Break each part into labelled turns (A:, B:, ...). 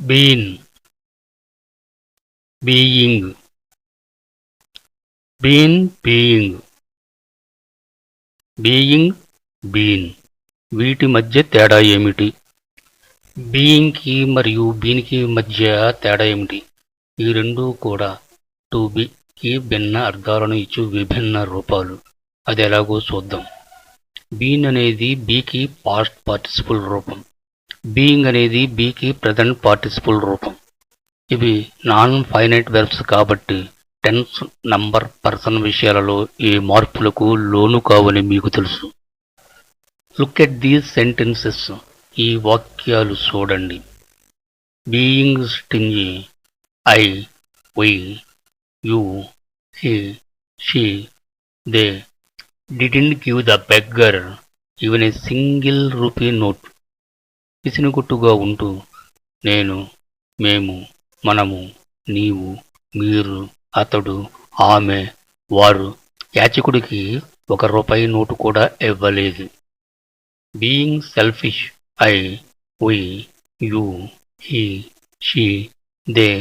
A: Been, being, been, being, being, been. వీటి మధ్య తేడా ఏమిటి? బీయింగ్కి మరియు బీన్కి మధ్య తేడా ఏమిటి? ఈ రెండూ కూడా టు బీకి భిన్న అర్థాలను ఇచ్చు విభిన్న రూపాలు. అది ఎలాగో చూద్దాం. బీన్ అనేది బీకి పాస్ట్ పార్టిసిపుల్ రూపం. బీయింగ్ అనేది బీకి ప్రజెంట్ పార్టిసిపుల్ రూపం. ఇవి నాన్ ఫైనైట్ వెర్బ్స్ కాబట్టి టెన్స్, నంబర్, పర్సన్ విషయాలలో ఏ మార్పులకు లోను కావని మీకు తెలుసు. Look at these sentences. ఈ వాక్యాలు చూడండి. Being stingy, I, we, you, he, she, they didn't give the beggar even a single rupee note. పిసినుగుట్టుగా ఉంటూ నేను, మేము, మనము, నీవు, మీరు, అతడు, ఆమె, వారు యాచకుడికి ₹1 నోటు కూడా ఇవ్వలేదు. Being selfish, I, we, you, he, she, they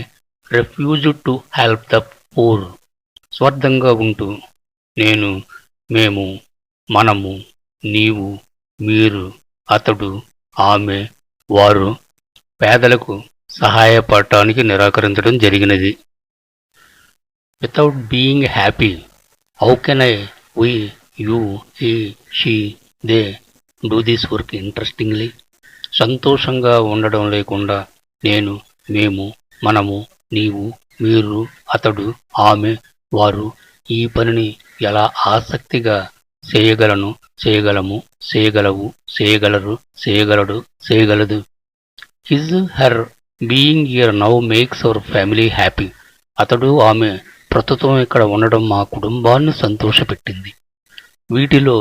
A: refused to help the poor. స్వార్థంగా ఉంటూ నేను, మేము, మనము, నీవు, మీరు, అతడు, ఆమె, వారు పేదలకు సహాయపడటానికి నిరాకరించడం జరిగినది. Without being happy, how can I, we, you, he, she, they do this work interestingly? సంతోషంగా ఉండడం లేకుండా నేను, మేము, మనము, నీవు, మీరు, అతడు, ఆమె, వారు ఈ పనిని ఎలా ఆసక్తిగా చేయగలను, చేయగలము, చేయగలవు, చేయగలరు, చేయగలడు, చేయగలదు. His, her being here now makes our family happy. అతడు, ఆమె ప్రస్తుతం ఇక్కడ ఉండడం మా కుటుంబాన్ని సంతోషపెట్టింది. వీటిలో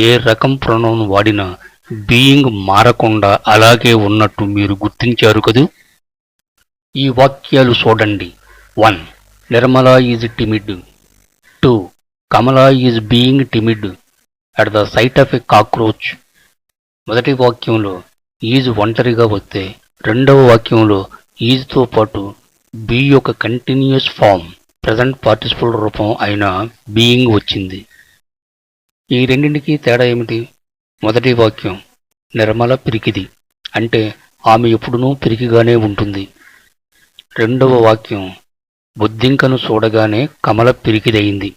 A: ఏ రకం ప్రొనౌన్ వాడినా బీయింగ్ మారకుండా అలాగే ఉన్నట్టు మీరు గుర్తించారు కదూ. ఈ వాక్యాలు చూడండి. 1. Nirmala is timid. 2. Kamala is being timid at the sight of a cockroach. మొదటి వాక్యంలో ఈజ్ ఒంటరిగా వస్తే రెండవ వాక్యంలో ఈజ్తో పాటు బీ యొక్క కంటిన్యూస్ ఫామ్ ప్రజెంట్ పార్టిసిపుల్ రూపం అయిన బీయింగ్ వచ్చింది. ఈ రెండింటికి తేడా ఏమిటి? మొదటి వాక్యం నిర్మల పిరికిది, అంటే ఆమె ఎప్పుడునూ పిరికిగానే ఉంటుంది. రెండవ వాక్యం బొద్దింకను చూడగానే కమల పిరికిదయింది,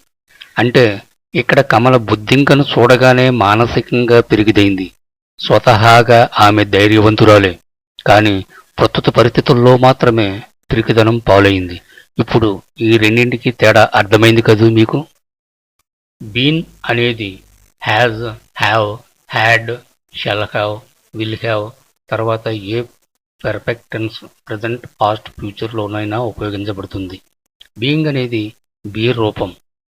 A: అంటే ఇక్కడ కమల బొద్దింకను చూడగానే మానసికంగా పిరికిదయింది. స్వతహాగా ఆమె ధైర్యవంతురాలే, కానీ ప్రస్తుత పరిస్థితుల్లో మాత్రమే పిరికిదనం పాలైంది. ఇప్పుడు ఈ రెండింటికి తేడా అర్థమైంది కదూ మీకు. బీన్ అనేది has, have, had, shall have, will have తర్వాత ఏ పర్ఫెక్ట్ టెన్స్, ప్రజెంట్, పాస్ట్, ఫ్యూచర్లోనైనా ఉపయోగించబడుతుంది. బీయింగ్ అనేది బీ రూపం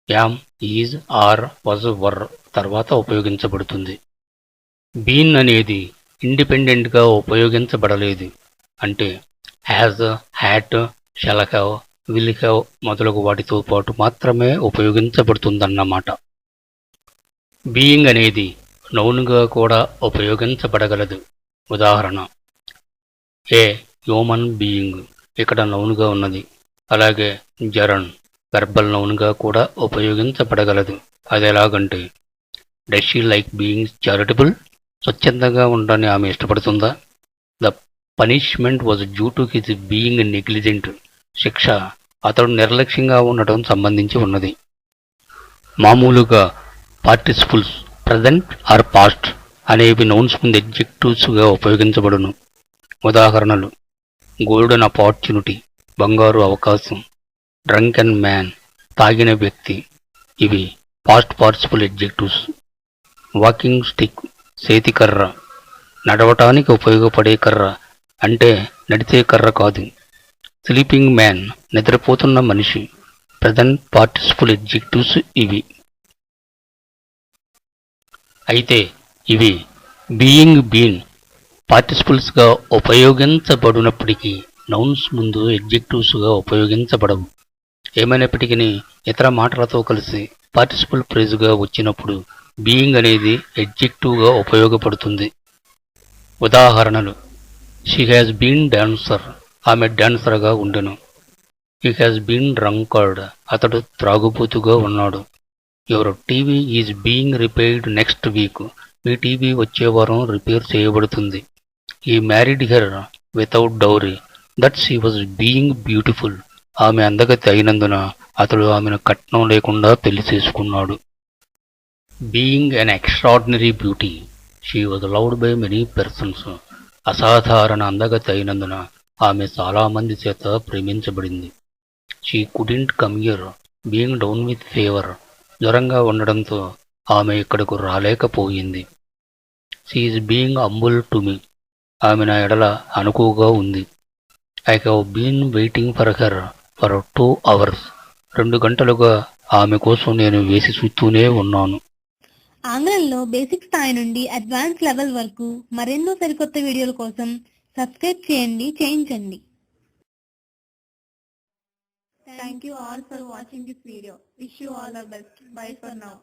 A: am, is, are, was, were తర్వాత ఉపయోగించబడుతుంది. బీన్ అనేది ఇండిపెండెంట్గా ఉపయోగించబడలేదు, అంటే has, had, shall have, will have మొదలగు వాటితో పాటు మాత్రమే ఉపయోగించబడుతుందన్నమాట. బీయింగ్ అనేది నౌన్గా కూడా ఉపయోగించబడగలదు. ఉదాహరణ, ఏ హ్యూమన్ బీయింగ్ ఇక్కడ నౌన్గా ఉన్నది. అలాగే జరన్ వెర్బల్ నౌన్గా కూడా ఉపయోగించబడగలదు. అది ఎలాగంటే, does she like being charitable? స్వచ్ఛందంగా ఉండడాన్ని ఆమె ఇష్టపడుతుందా? The punishment was due to his being negligent. శిక్ష అతడు నిర్లక్ష్యంగా ఉండటం సంబంధించి ఉన్నది. మామూలుగా పార్టిసిపుల్స్ ప్రజెంట్ ఆర్ పాస్ట్ అనేవి నౌన్స్ ముందు ఎడ్జెక్టివ్స్గా ఉపయోగించబడును. ఉదాహరణలు, గోల్డెన్ ఆపర్చునిటీ బంగారు అవకాశం, డ్రంకెన్ మ్యాన్ తాగిన వ్యక్తి ఇవి past participle adjectives. Walking stick చేతికర్ర నడవటానికి ఉపయోగపడే కర్ర, అంటే నడిచే కర్ర కాదు. స్లీపింగ్ మ్యాన్ నిద్రపోతున్న మనిషి ప్రజెంట్ పార్టిసిపుల్ ఎడ్జెక్టివ్స్ ఇవి. అయితే ఇవి బీయింగ్, బీన్ పార్టిసిపుల్స్గా ఉపయోగించబడినప్పటికీ నౌన్స్ ముందు ఎడ్జెక్టివ్స్గా ఉపయోగించబడవు. ఏమైనప్పటికీ ఇతర మాటలతో కలిసి పార్టిసిపుల్ ఫ్రేజ్గా వచ్చినప్పుడు బీయింగ్ అనేది ఎడ్జెక్టివ్గా ఉపయోగపడుతుంది. ఉదాహరణలు, షీ హ్యాస్ బీన్ డాన్సర్ ఆమె డాన్సర్గా ఉండెను. He has been drunkard. అతడు త్రాగుబోతుగా ఉన్నాడు. Your TV is being repaired next week. మీ టీవీ వచ్చే వారం రిపేర్ చేయబడుతుంది. He married her without dowry that she was being beautiful. ఆమె అందగతి అయినందున అతడు ఆమెను కట్నం లేకుండా పెళ్లి చేసుకున్నాడు. Being an extraordinary beauty she was loved by many persons. అసాధారణ అందగతి అయినందున ఆమె చాలామంది చేత ప్రేమించబడింది. She couldn't come here being down with fever. జ్వరంగా ఉండడంతో ఆమె ఇక్కడకు రాలేకపోయింది. She is being humble to me. ఆమె నా ఎడల అనుకువగా ఉంది. I have been waiting for her for 2 hours. 2 గంటలుగా ఆమె కోసం నేను వేచి చూస్తూనే ఉన్నాను.
B: ఆంగ్లంలో బేసిక్ స్థాయి నుండి అడ్వాన్స్ లెవెల్ వరకు మరెన్నో సరికొత్త వీడియోల కోసం సబ్స్క్రైబ్ చేయించండి. Thank you all for watching this video. Wish you all the best. Bye for now.